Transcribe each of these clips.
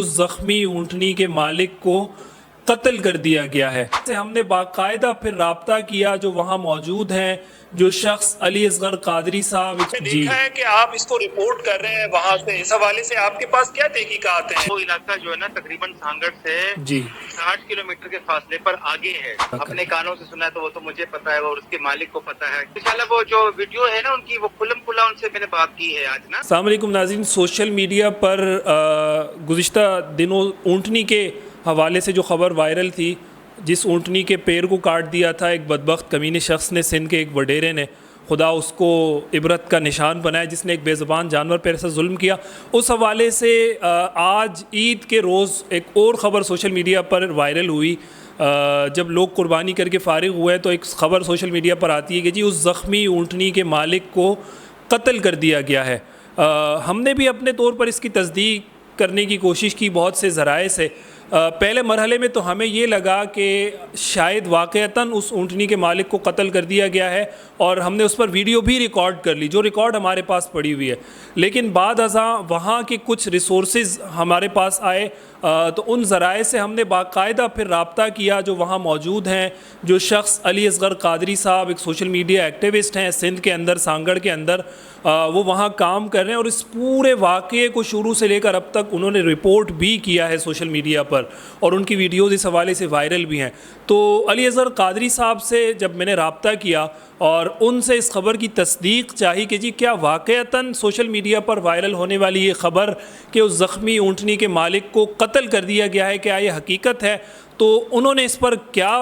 उस जख्मी ऊँटनी के मालिक को कत्ल कर दिया गया है। हमने बाकायदा फिर राब्ता किया जो वहाँ मौजूद हैं, जो शख्स अली असगर कादरी साहब। जी, देखा है कि आप इसको रिपोर्ट कर रहे हैं वहाँ से, इस हवाले से आपके पास क्या तहकीकात है? वो इलाका जो है ना तकरीबन सांगड़ से जी 60 किलोमीटर के फासले पर आगे है। अपने कानों से सुना है तो वो तो मुझे पता है, वो उसके मालिक को पता है। इंशाल्लाह वो जो वीडियो है ना उनकी, वो खुल्लम खुल्ला उनसे मैंने बात की है आज ना। अस्सलाम वालेकुम नाज़रीन, सोशल मीडिया पर गुज़िश्ता दिनों ऊँटनी के हवाले से जो ख़बर वायरल थी, जिस ऊँटनी के पैर को काट दिया था एक बदबख्त कमीने शख्स ने, सिंध के एक वडेरे ने, खुदा उसको इबरत का निशान बनाया, जिसने एक बेज़ुबान जानवर पर ऐसा जुल्म किया। उस हवाले से आज ईद के रोज़ एक और ख़बर सोशल मीडिया पर वायरल हुई। जब लोग कुर्बानी करके फ़ारिग हुए तो एक ख़बर सोशल मीडिया पर आती है कि जी उस ज़ख्मी ऊँटनी के मालिक को कत्ल कर दिया गया है। हमने भी अपने तौर पर इसकी तस्दीक करने की कोशिश की बहुत से ज़राए से। पहले मरहले में तो हमें ये लगा कि शायद वाक़अतन उस ऊँटनी के मालिक को कत्ल कर दिया गया है, और हमने उस पर वीडियो भी रिकॉर्ड कर ली, जो रिकॉर्ड हमारे पास पड़ी हुई है। लेकिन बाद अज़ां वहाँ के कुछ रिसोर्सेज हमारे पास आए, तो उन ज़राए से हमने बाकायदा फिर राब्ता किया जो वहाँ मौजूद हैं, जो शख्स अली असगर कादरी साहब एक सोशल मीडिया एक्टिविस्ट हैं सिंध के अंदर, सांगड़ के अंदर, वो वहाँ काम कर रहे हैं, और इस पूरे वाक़े को शुरू से लेकर अब तक उन्होंने रिपोर्ट भी किया है सोशल मीडिया पर, और उनकी वीडियोज़ इस हवाले से वायरल भी हैं। तो अली असगर कादरी साहब से जब मैंने राब्ता किया और उनसे इस खबर की तस्दीक चाही कि जी क्या वाक़अतन सोशल मीडिया पर वायरल होने वाली ये ख़बर कि उस ज़ख्मी ऊँटनी के मालिक को कत्ल कर दिया गया है, क्या ये हकीकत है, तो उन्होंने इस पर क्या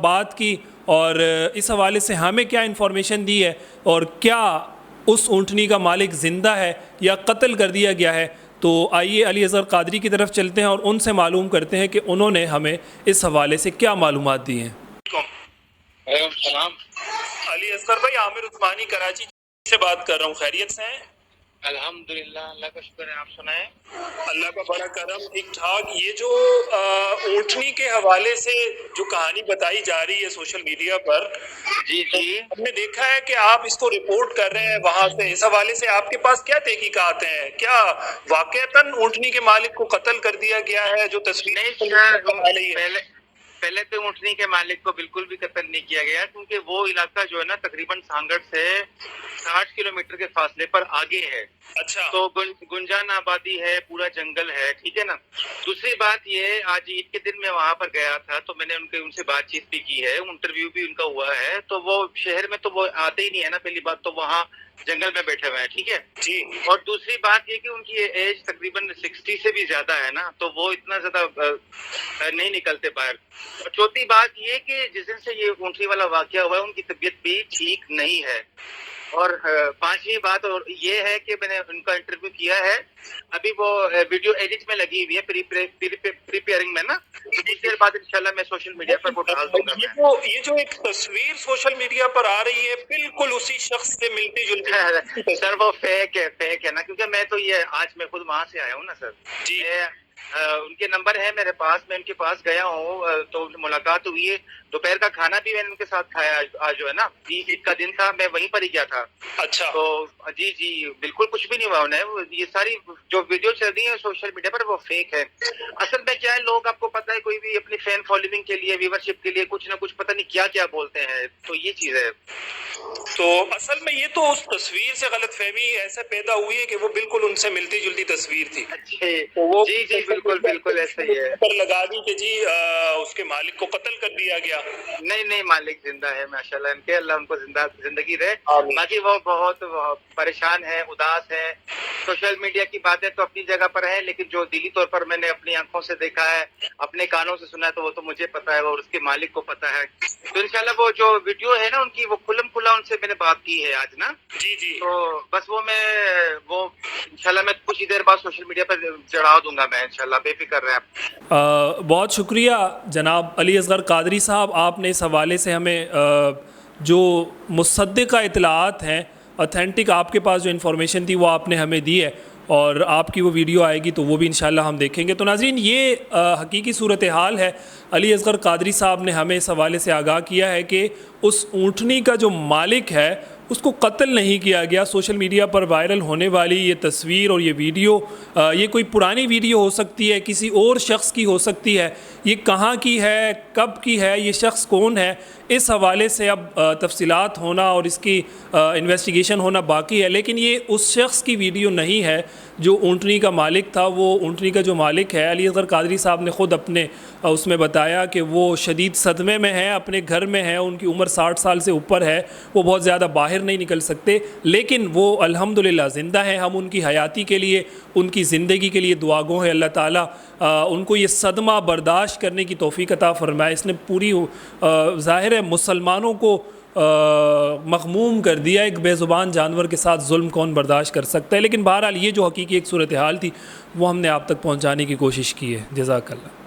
बात की और इस हवाले से हमें क्या इन्फॉर्मेशन दी है, और क्या उस ऊँटनी का मालिक ज़िंदा है या कत्ल कर दिया गया है। तो आइए अली असगर कादरी की तरफ चलते हैं और उनसे मालूम करते हैं कि उन्होंने हमें इस हवाले से क्या मालूमात दी हैं। अली असगर भाई, आमिर उस्मानी कराची से बात कर रहा हूँ, खैरियत से हैं? अल्हम्दुलिल्लाह, अल्लाह का शुक्र है। आप सुनाएं? अल्लाह का बड़ा करम, ठीक ठाक। ये जो ऊँटनी के हवाले से जो कहानी बताई जा रही है सोशल मीडिया पर, जी जी, हमने देखा है कि आप इसको रिपोर्ट कर रहे हैं वहाँ से, इस हवाले से आपके पास क्या तहकीकात हैं? क्या वाक़अतन ऊँटनी के मालिक को कत्ल कर दिया गया है जो तस्वीरें पहले तो ऊँटनी के मालिक को बिल्कुल भी कत्ल नहीं किया गया, क्योंकि वो इलाका जो है ना तकरीबन सांगड़ से 60 किलोमीटर के फासले पर आगे है। अच्छा, तो गुंजान आबादी है, पूरा जंगल है, ठीक है ना। दूसरी बात ये, आज ईद के दिन मैं वहां पर गया था तो मैंने उनसे बातचीत भी की है, इंटरव्यू भी उनका हुआ है। तो वो शहर में तो वो आते ही नहीं है ना, पहली बात तो वहाँ जंगल में बैठे हुए हैं, ठीक है जी। और दूसरी बात ये कि उनकी एज तकरीबन 60 से भी ज्यादा है ना, तो वो इतना ज्यादा नहीं निकलते बाहर। और चौथी बात ये कि जिस दिन से ये ऊँटनी वाला वाकया हुआ है उनकी तबीयत भी ठीक नहीं है। और पांचवी बात और ये है कि मैंने उनका इंटरव्यू किया है, अभी वो वीडियो एडिट में लगी हुई है, प्रिपेयरिंग में ना, तो कुछ देर बाद इंशाल्लाह मैं सोशल मीडिया पर वो डाल दूंगा। ये जो एक तस्वीर सोशल मीडिया पर आ रही है बिल्कुल उसी शख्स से मिलती जुलती सर वो फेक है ना, क्योंकि मैं तो ये आज मैं खुद वहां से आया हूँ ना सर जी। उनके नंबर है मेरे पास, मैं उनके पास गया हूँ तो मुलाकात हुई है। दोपहर का खाना भी मैंने उनके साथ खाया आज जो है ना, ईद का दिन था, मैं वहीं पर ही गया था। अच्छा, तो जी जी बिल्कुल कुछ भी नहीं हुआ उन्हें। ये सारी जो वीडियो चल रही है सोशल मीडिया पर वो फेक है। असल में क्या है, लोग आपको पता है कोई भी अपनी फैन फॉलोइंग के लिए, व्यूवरशिप के लिए कुछ ना कुछ पता नहीं क्या क्या बोलते हैं, तो ये चीज है। तो असल में ये तो उस तस्वीर से गलतफहमी ऐसे पैदा हुई है कि वो बिल्कुल उनसे मिलती जुलती तस्वीर थी। तो वो जी जी बिल्कुल ऐसा ही है। पर लगा दी कि जी उसके मालिक को कत्ल कर दिया गया। नहीं, मालिक जिंदा है माशाल्लाह, इनके अल्लाह उनको जिंदगी दे। बाकी वो बहुत परेशान है, उदास है। सोशल मीडिया की बातें तो अपनी जगह पर है, लेकिन जो दिली तौर पर मैंने अपनी आंखों से देखा है, अपने कानों से सुना है, तो वो तो मुझे पता है और उसके मालिक को पता है। तो इंशाल्लाह वो जो वीडियो है ना उनकी, वो खुल्लम खुल्ला उनसे मैंने बात की है आज ना। जी जी। तो बस वो इंशाल्लाह मैं कुछ ही देर बाद सोशल मीडिया पर चढ़ा दूंगा मैं, इंशाल्लाह बेफिक्र रहे आप। बहुत शुक्रिया जनाब अली असगर कादरी साहब, आपने इस हवाले से हमें जो मुसद्दिक़ा इतलात हैं, ऑथेंटिक आपके पास जो इन्फॉर्मेशन थी वो आपने हमें दी है, और आपकी वो वीडियो आएगी तो वो भी इंशाल्लाह हम देखेंगे। तो नाज़रीन, ये हकीकी सूरत हाल है। अली असगर कादरी साहब ने हमें इस हवाले से आगाह किया है कि उस ऊँटनी का जो मालिक है उसको कत्ल नहीं किया गया। सोशल मीडिया पर वायरल होने वाली ये तस्वीर और ये वीडियो, ये कोई पुरानी वीडियो हो सकती है, किसी और शख्स की हो सकती है, ये कहाँ की है, कब की है, ये शख्स कौन है, इस हवाले से अब तफसीलात होना और इसकी इन्वेस्टिगेशन होना बाकी है। लेकिन ये उस शख्स की वीडियो नहीं है जो ऊँटनी का मालिक था। वो ऊँटनी का जो मालिक है, अली असगर कादरी साहब ने ख़ुद अपने उसमें बताया कि वो शदीद सदमे में हैं, अपने घर में हैं, उनकी उम्र 60 साल से ऊपर है, वो बहुत ज़्यादा बाहर नहीं निकल सकते, लेकिन वो अल्हम्दुलिल्लाह ज़िंदा हैं। हम उनकी हयाती के लिए, उनकी ज़िंदगी के लिए दुआगो हैं। अल्लाह ताला उनको ये सदमा बर्दाश्त करने की तौफ़ीक अता फ़रमाए। इसने पूरी ज़ाहिर है मुसलमानों को मग़मूम कर दिया। एक बेज़ुबान जानवर के साथ जुल्म कौन बर्दाश्त कर सकता है। लेकिन बहरहाल ये जो हकीकी एक सूरत हाल थी वो हमने आप तक पहुँचाने की कोशिश की है। जज़ाकल्लाह।